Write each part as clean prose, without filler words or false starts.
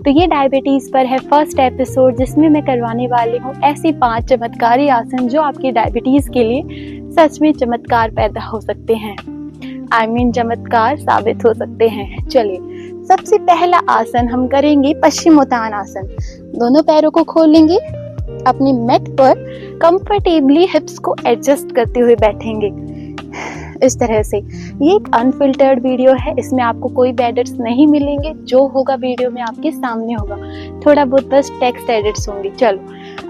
तो ये डायबिटीज़ पर है फर्स्ट एपिसोड, जिसमें मैं करवाने वाली हूँ ऐसी 5 चमत्कारी आसन जो आपकी डायबिटीज़ के लिए सच में चमत्कार पैदा हो सकते हैं। चमत्कार साबित हो सकते हैं। चलिए, सबसे पहला आसन हम करेंगे पश्चिमोत्तान आसन। दोनों पैरों को खोलेंगे, अपनी मैट पर कंफर्टेबली हिप्स को एडजस्ट करते हुए बैठेंगे इस तरह से। ये एक अनफिल्टर्ड वीडियो है, इसमें आपको कोई एडिट्स नहीं मिलेंगे। जो होगा वीडियो में आपके सामने होगा, थोड़ा बहुत बस टेक्स्ट एडिट्स होंगे। चलो,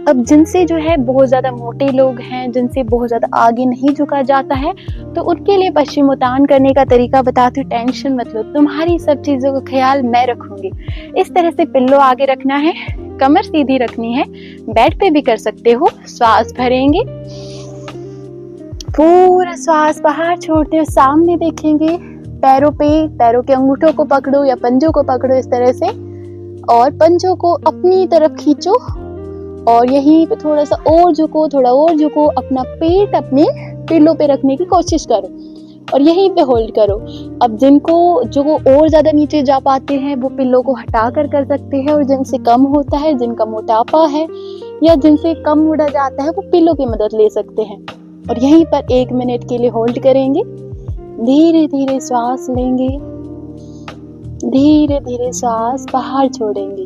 अब जिनसे जो है बहुत ज़्यादा मोटे लोग हैं, जिनसे बहुत ज़्यादा आगे नहीं झुका जाता है, तो उनके लिए पश्चिमोत्तान करने का तरीका बताती हूँ। टेंशन मत लो, तुम्हारी सब चीज़ों का ख्याल मैं रखूँगी। इस तरह से पिल्लो आगे रखना है, कमर सीधी रखनी है, बेड पे भी कर सकते हो। श्वास भरेंगे, पूरा श्वास बाहर छोड़ते हुए सामने देखेंगे। पैरों के अंगूठों को पकड़ो या पंजों को पकड़ो इस तरह से, और पंजों को अपनी तरफ खींचो और यहीं पे थोड़ा सा और झुको, अपना पेट अपने पिल्लों पे रखने की कोशिश करो और यहीं पे होल्ड करो। अब जो और ज्यादा नीचे जा पाते हैं वो पिल्लों को हटा कर सकते हैं, और जिनसे कम होता है, जिनका मोटापा है या जिनसे कम मुड़ा जाता है, वो पिल्लों की मदद ले सकते हैं। और यहीं पर 1 मिनट के लिए होल्ड करेंगे। धीरे धीरे श्वास लेंगे, धीरे धीरे श्वास बाहर छोड़ेंगे।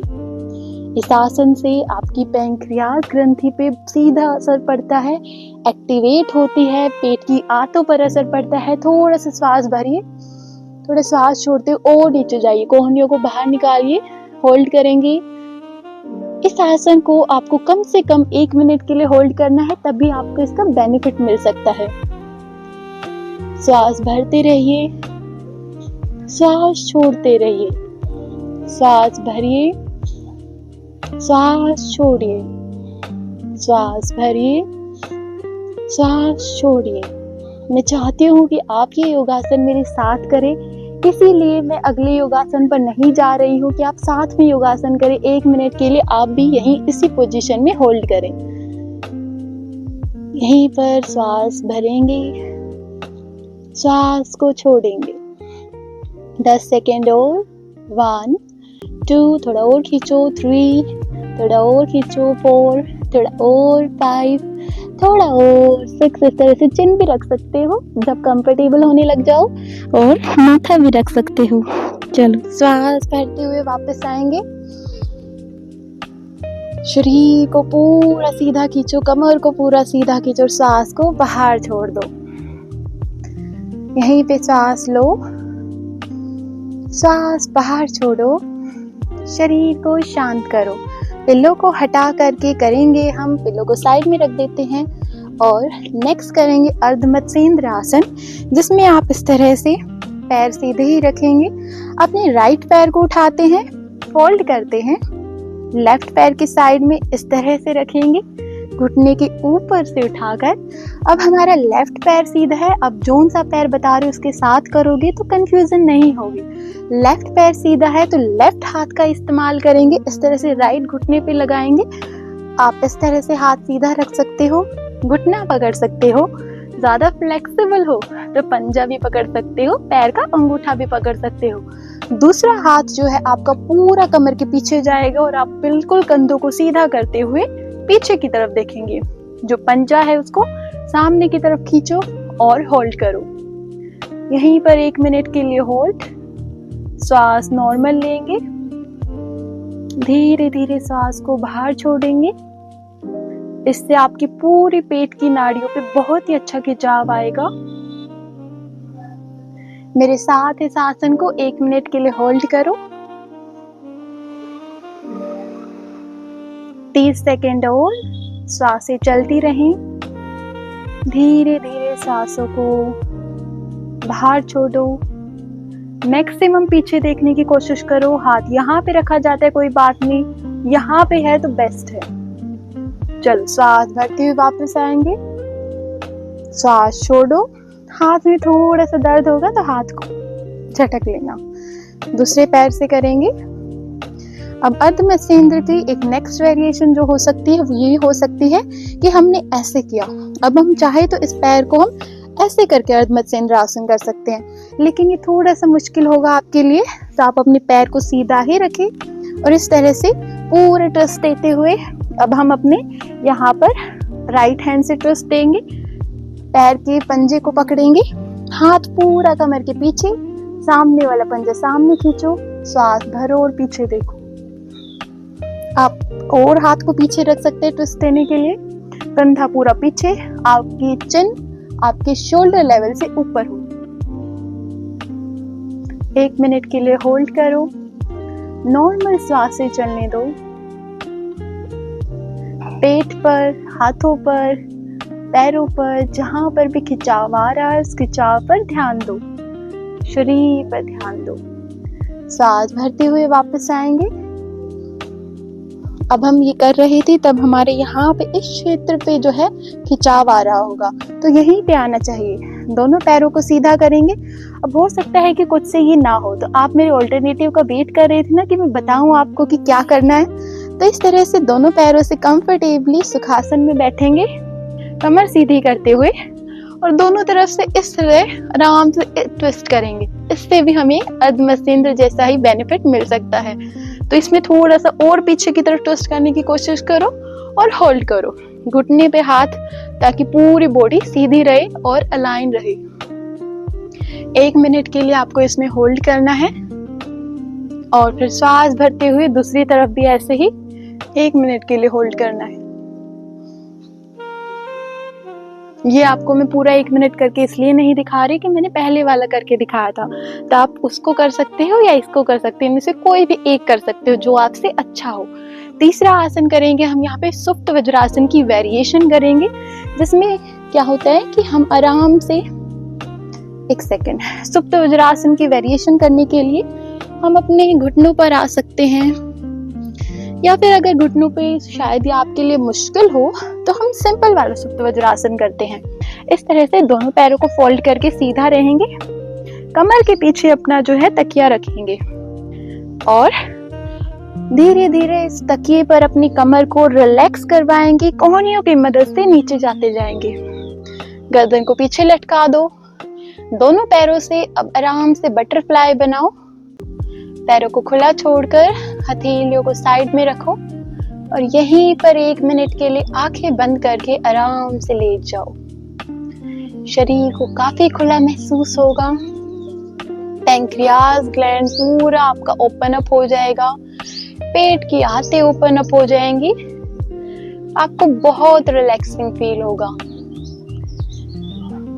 इस आसन से आपकी पैंक्रियाज ग्रंथि पे सीधा असर पड़ता है, एक्टिवेट होती है, पेट की आंतों पर असर पड़ता है। थोड़ा सा श्वास भरिए, थोड़ा श्वास छोड़ते हुए और नीचे जाइए, कोहनियों को बाहर निकालिए, होल्ड करेंगे। इस आसन को आपको कम से कम 1 मिनट के लिए होल्ड करना है, तभी आपको इसका बेनिफिट मिल सकता है। श्वास भरते रहिए, श्वास छोड़ते रहिए, श्वास भरिए, श्वास छोड़िए, श्वास भरिए, श्वास छोड़िए। मैं चाहती हूँ कि आप ये योगासन मेरे साथ करें, इसीलिए मैं अगले योगासन पर नहीं जा रही हूँ कि आप साथ में योगासन करें। 1 मिनट के लिए आप भी यहीं इसी पोजीशन में होल्ड करें। यहीं पर श्वास भरेंगे, श्वास को छोड़ेंगे। 10 सेकेंड और। 1 2, थोड़ा और खींचो। 3, थोड़ा और खींचो। 4, थोड़ा और। 5, थोड़ा और। 6, इस तरह से चिन भी रख सकते हो जब कंफर्टेबल होने लग जाओ, और माथा भी रख सकते हो। चलो, श्वास भरते हुए वापस आएंगे। शरीर को पूरा सीधा खींचो, कमर को पूरा सीधा खींचो, श्वास को बाहर छोड़ दो। यहीं पे श्वास लो, श्वास बाहर छोड़ो, शरीर को शांत करो। पिल्लों को हटा करके करेंगे हम, पिल्लों को साइड में रख देते हैं और नेक्स्ट करेंगे अर्ध मत्स्येंद्र आसन, जिसमें आप इस तरह से पैर सीधे ही रखेंगे। अपने राइट पैर को उठाते हैं, फोल्ड करते हैं, लेफ्ट पैर की साइड में इस तरह से रखेंगे, घुटने के ऊपर से उठाकर। अब हमारा लेफ्ट पैर सीधा है, अब जोन सा पैर बता रहे हो उसके साथ करोगे तो कंफ्यूजन नहीं होगी। लेफ्ट पैर सीधा है तो लेफ्ट हाथ का इस्तेमाल करेंगे, इस तरह से राइट घुटने पे लगाएंगे। आप इस तरह से हाथ सीधा रख सकते हो, घुटना पकड़ सकते हो, ज्यादा फ्लेक्सिबल हो तो पंजा भी पकड़ सकते हो, पैर का अंगूठा भी पकड़ सकते हो। दूसरा हाथ जो है आपका पूरा कमर के पीछे जाएगा और आप बिल्कुल कंधों को सीधा करते हुए पीछे की तरफ देखेंगे। जो पंजा है उसको सामने की तरफ खींचो और होल्ड करो। यहीं पर 1 मिनट के लिए होल्ड। श्वास नॉर्मल लेंगे, धीरे धीरे श्वास को बाहर छोड़ेंगे। इससे आपकी पूरी पेट की नाड़ियों पे बहुत ही अच्छा खिंचाव आएगा। मेरे साथ इस आसन को 1 मिनट के लिए होल्ड करो। 30 सेकेंड और। श्वासें चलती रहें, धीरे धीरे सांसों को बाहर छोड़ो। मैक्सिमम पीछे देखने की कोशिश करो। हाथ यहाँ पे रखा जाता है, कोई बात नहीं, यहाँ पे है तो बेस्ट है। चलो, श्वास भरते हुए वापस आएंगे। श्वास छोड़ो। हाथ में थोड़ा सा दर्द होगा तो हाथ को झटक लेना। दूसरे पैर से करेंगे। अब अर्ध मत्स्येंद्र की एक नेक्स्ट वेरिएशन जो हो सकती है वो ये हो सकती है कि हमने ऐसे किया, अब हम चाहे तो इस पैर को हम ऐसे करके अर्ध मत्स्येंद्र आसन कर सकते हैं, लेकिन ये थोड़ा सा मुश्किल होगा आपके लिए, तो आप अपने पैर को सीधा ही रखें और इस तरह से पूरे ट्विस्ट देते हुए अब हम अपने यहाँ पर राइट हैंड से ट्विस्ट देंगे, पैर के पंजे को पकड़ेंगे, हाथ पूरा कमर के पीछे, सामने वाला पंजा सामने खींचो, श्वास भरो और पीछे देखो। आप और हाथ को पीछे रख सकते हैं ट्विस्ट देने के लिए, कंधा पूरा पीछे, आपकी चिन आपके शोल्डर लेवल से ऊपर हो। 1 मिनट के लिए होल्ड करो, नॉर्मल श्वास से चलने दो। पेट पर, हाथों पर, पैरों पर, जहां पर भी खिंचाव आ रहा है उस खिंचाव पर ध्यान दो, शरीर पर ध्यान दो। सांस भरते हुए वापस आएंगे। अब हम ये कर रहे थे तब हमारे यहाँ पे इस क्षेत्र पे जो है खिंचाव आ रहा होगा, तो यहीं पे आना चाहिए। दोनों पैरों को सीधा करेंगे। अब हो सकता है कि कुछ से ये ना हो, तो आप मेरे ऑल्टरनेटिव का वेट कर रहे थे ना कि मैं बताऊं आपको कि क्या करना है। तो इस तरह से दोनों पैरों से कंफर्टेबली सुखासन में बैठेंगे, कमर सीधी करते हुए, और दोनों तरफ से इस तरह आराम से ट्विस्ट करेंगे। इससे भी हमें अर्ध मत्स्येंद्र जैसा ही बेनिफिट मिल सकता है। तो इसमें थोड़ा सा और पीछे की तरफ ट्विस्ट करने की कोशिश करो और होल्ड करो घुटने पे हाथ, ताकि पूरी बॉडी सीधी रहे और अलाइन रहे। 1 मिनट के लिए आपको इसमें होल्ड करना है और फिर श्वास भरते हुए दूसरी तरफ भी ऐसे ही 1 मिनट के लिए होल्ड करना है। ये आपको मैं पूरा 1 मिनट करके इसलिए नहीं दिखा रही कि मैंने पहले वाला करके दिखाया था, तो आप उसको कर सकते हो या इसको कर सकते हो, इनमें से कोई भी एक कर सकते हो जो आपसे अच्छा हो। तीसरा आसन करेंगे हम यहाँ पे सुप्त वज्रासन की वेरिएशन करेंगे, जिसमें क्या होता है कि हम आराम से 1 सेकेंड, सुप्त वज्रासन की वेरिएशन करने के लिए हम अपने घुटनों पर आ सकते हैं, या फिर अगर घुटनों पे शायद ये आपके लिए मुश्किल हो तो हम सिंपल वाला सुप्त वज्रासन करते हैं। इस तरह से दोनों पैरों को फोल्ड करके सीधा रहेंगे, कमर के पीछे अपना जो है तकिया रखेंगे और धीरे धीरे इस तकिए पर अपनी कमर को रिलैक्स करवाएंगे, कोहनियों की मदद से नीचे जाते जाएंगे। गर्दन को पीछे लटका दो, दोनों पैरों से अब आराम से बटरफ्लाई बनाओ। पैरों को खुला छोड़कर हथेलियों को साइड में रखो और यहीं पर 1 मिनट के लिए आंखें बंद करके आराम से लेट जाओ। शरीर को काफी खुला महसूस होगा, पैंक्रियाज ग्लैंड पूरा आपका ओपन अप हो जाएगा, पेट की आंतें ओपन अप हो जाएंगी, आपको बहुत रिलैक्सिंग फील होगा।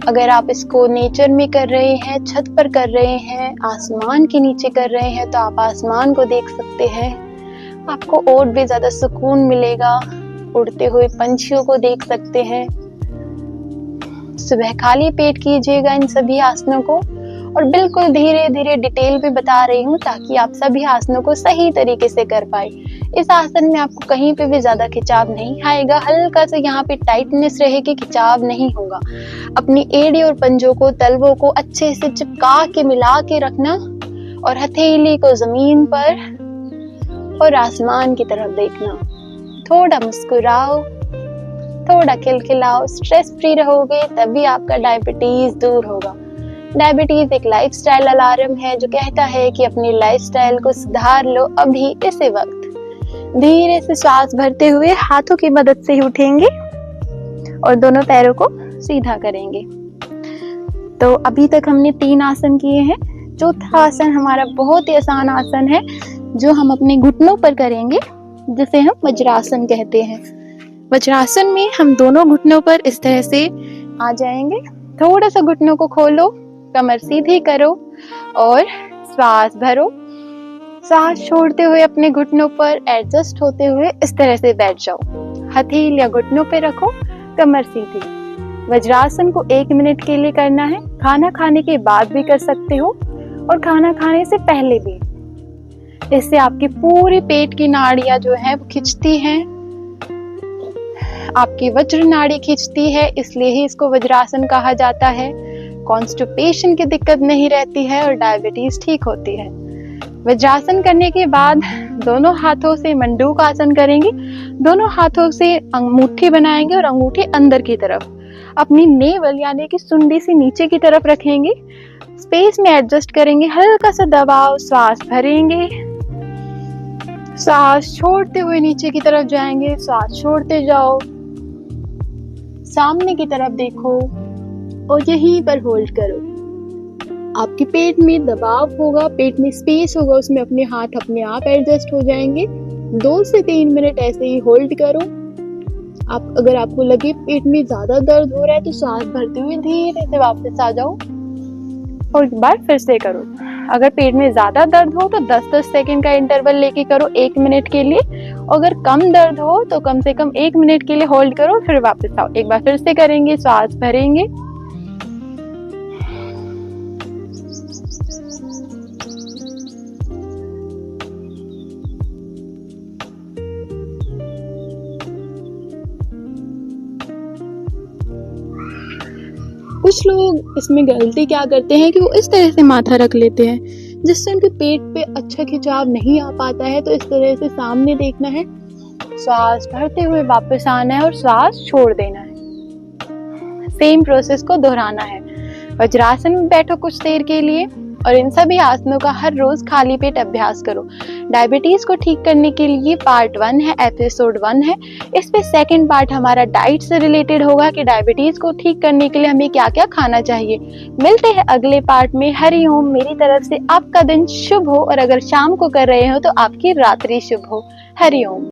अगर आप इसको नेचर में कर रहे हैं, छत पर कर रहे हैं, आसमान के नीचे कर रहे हैं, तो आप आसमान को देख सकते हैं, आपको और भी ज्यादा सुकून मिलेगा। उड़ते हुए पंछियों को देख सकते हैं। सुबह खाली पेट कीजिएगा इन सभी आसनों को, और बिल्कुल धीरे धीरे डिटेल में बता रही हूँ ताकि आप सभी आसनों को सही तरीके से कर पाए। इस आसन में आपको कहीं पे भी ज्यादा खिंचाव नहीं आएगा, हल्का सा यहाँ पे टाइटनेस रहेगी, खिंचाव नहीं होगा। अपनी एड़ी और पंजों को, तलवों को अच्छे से चिपका के मिला के रखना और हथेली को जमीन पर और आसमान की तरफ देखना। थोड़ा मुस्कुराओ, थोड़ा खिलखिलाओ, स्ट्रेस फ्री रहोगे तभी आपका डायबिटीज दूर होगा। डायबिटीज एक लाइफस्टाइल अलार्म है जो कहता है कि अपनी लाइफस्टाइल को सुधार लो अभी इसी वक्त। धीरे से श्वास भरते हुए हाथों की मदद से ही उठेंगे और दोनों पैरों को सीधा करेंगे। तो अभी तक हमने 3 आसन किए हैं। चौथा आसन हमारा बहुत ही आसान आसन है जो हम अपने घुटनों पर करेंगे, जिसे हम वज्रासन कहते हैं। वज्रासन में हम दोनों घुटनों पर इस तरह से आ जाएंगे। थोड़ा सा घुटनों को खोलो, कमर सीधी करो और श्वास भरो। सांस छोड़ते हुए अपने घुटनों पर एडजस्ट होते हुए इस तरह से बैठ जाओ। हथेलियां घुटनों पे रखो, कमर सीधी। वज्रासन को 1 मिनट के लिए करना है। खाना खाने के बाद भी कर सकते हो और खाना खाने से पहले भी। इससे आपकी पूरी पेट की नाड़ियां जो है वो खिंचती हैं, आपकी वज्र नाड़ी खिंचती है, इसलिए ही इसको वज्रासन कहा जाता है। कॉन्स्टिपेशन की दिक्कत नहीं रहती है और डायबिटीज ठीक होती है। वज्रासन करने के बाद दोनों हाथों से मंडूक आसन करेंगे। दोनों हाथों से अंगूठी बनाएंगे और अंगूठी अंदर की तरफ, अपनी नेवल यानी कि सुंडी से नीचे की तरफ रखेंगे। स्पेस में एडजस्ट करेंगे, हल्का सा दबाव, श्वास भरेंगे सांस छोड़ते हुए नीचे की तरफ जाएंगे, सांस छोड़ते जाओ, सामने की तरफ देखो और यहीं पर होल्ड करो। आपके पेट में दबाव होगा, पेट में स्पेस होगा, उसमें अपने हाथ अपने आप एडजस्ट हो जाएंगे। 2 से 3 मिनट ऐसे ही होल्ड करो। अगर आपको लगे पेट में ज्यादा दर्द हो रहा है तो सांस भरते हुए धीरे से वापस आ जाओ और एक बार फिर से करो। अगर पेट में ज्यादा दर्द हो तो 10-10 सेकंड का इंटरवल लेके करो 1 मिनट के लिए। अगर कम दर्द हो तो कम से कम 1 मिनट के लिए होल्ड करो, फिर वापस आओ। एक बार फिर से करेंगे, सांस भरेंगे, कुछ लोग इसमें गलती क्या करते हैं कि वो इस तरह से माथा रख लेते हैं जिससे उनके पेट पे अच्छा खिंचाव नहीं आ पाता है। तो इस तरह से सामने देखना है, सांस भरते हुए वापस आना है और सांस छोड़ देना है। सेम प्रोसेस को दोहराना है। वज्रासन में बैठो कुछ देर के लिए और इन सभी आसनों का हर रोज खाली पेट अभ्यास करो। डायबिटीज को ठीक करने के लिए पार्ट 1 है, एपिसोड 1 है। इस पे सेकंड पार्ट हमारा डाइट से रिलेटेड होगा कि डायबिटीज को ठीक करने के लिए हमें क्या क्या खाना चाहिए। मिलते हैं अगले पार्ट में। हरि ओम। मेरी तरफ से आपका दिन शुभ हो और अगर शाम को कर रहे हो तो आपकी रात्रि शुभ हो। हरि ओम।